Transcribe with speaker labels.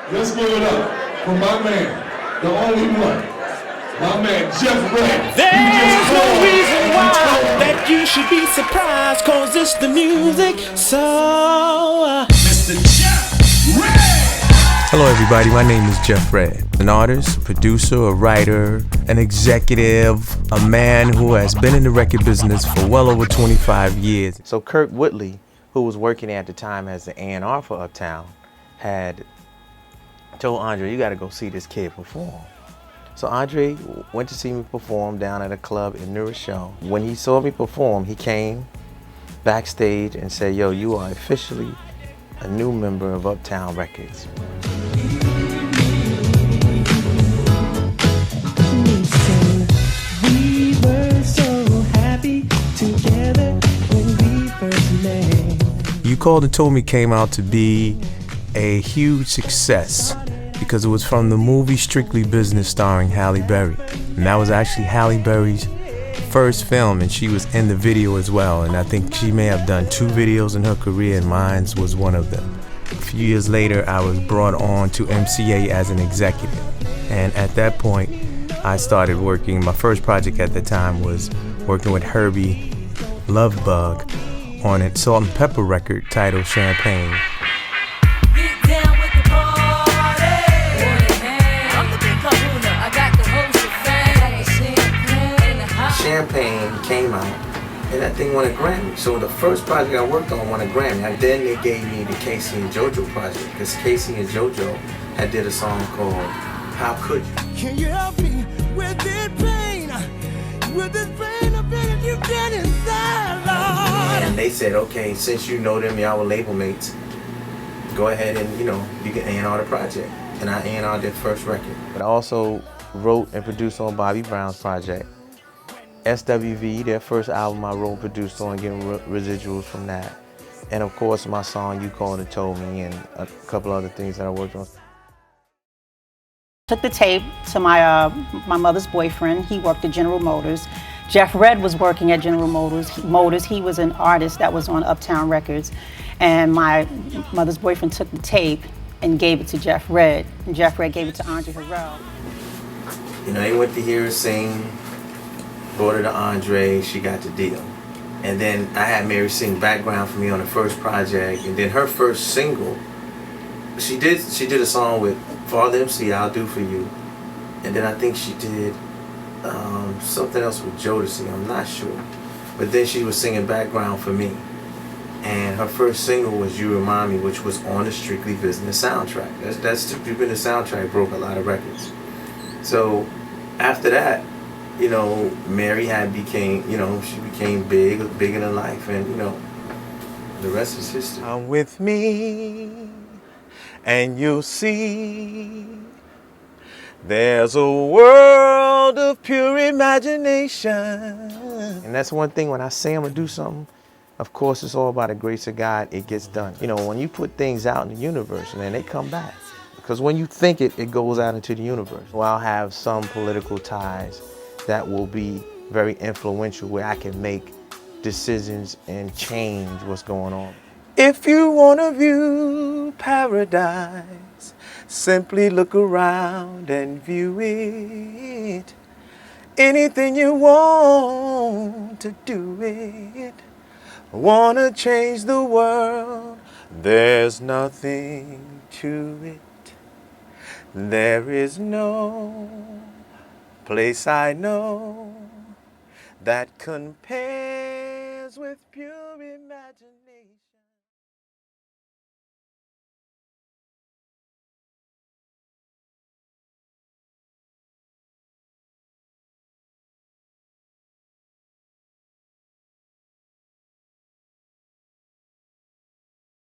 Speaker 1: Let's give it up for my man, the only one, my man Jeff Ray.
Speaker 2: There's no reason why that you should be surprised, cause it's the music, so
Speaker 1: Mr. Jeff Ray!
Speaker 3: Hello everybody, my name is Jeff Red, an artist, producer, a writer, an executive, a man who has been in the record business for well over 25 years. So Kurt Whitley, who was working at the time as the A&R for Uptown, had told Andre, you gotta go see this kid perform. So Andre went to see me perform down at a club in New Rochelle. When he saw me perform, he came backstage and said, yo, you are officially a new member of Uptown Records. You Called and Told Me came out to be a huge success because it was from the movie Strictly Business starring Halle Berry. And that was actually Halle Berry's first film, and she was in the video as well. And I think she may have done 2 videos in her career, and mine was one of them. A few years later, I was brought on to MCA as an executive. And at that point, I started working. My first project at the time was working with Herbie Lovebug on a Salt and Pepper record titled Champagne. Champagne came out, and that thing won a Grammy. So the first project I worked on won a Grammy. And then they gave me the Casey and JoJo project, because Casey and JoJo had did a song called How Could You?
Speaker 2: can you help me with this pain? With this pain of being you get inside, Lord.
Speaker 3: And they said, okay, since you know them, y'all were label mates, go ahead and, you can A&R the project. And I A&R their first record. But I also wrote and produced on Bobby Brown's project. SWV, their first album, I wrote and produced on, getting residuals from that. And of course, my song You Called and Told Me, and a couple other things that I worked on.
Speaker 4: Took the tape to my mother's boyfriend. He worked at General Motors. Jeff Red was working at General Motors. He was an artist that was on Uptown Records. And my mother's boyfriend took the tape and gave it to Jeff Red. And Jeff Red gave it to Andre Harrell.
Speaker 3: They went to hear her sing, brought her to Andre, she got the deal. And then I had Mary sing background for me on the first project, and then her first single, she did a song with Father MC, I'll Do For You. And then I think she did something else with Jodeci, I'm not sure. But then she was singing background for me. And her first single was You Remind Me, which was on the Strictly Business soundtrack. That Strictly Business soundtrack broke a lot of records. So after that, Mary she became bigger than life, and the rest is history. Come with me, and you'll see there's a world of pure imagination. And that's one thing, when I say I'm gonna do something, of course it's all by the grace of God, it gets done. When you put things out in the universe, and then they come back. Because when you think it goes out into the universe. Well, I'll have some political ties that will be very influential, where I can make decisions and change what's going on. If you want to view paradise, simply look around and view it. Anything you want to do it. Want to change the world, there's nothing to it. There is no place I know that compares with pure imagination.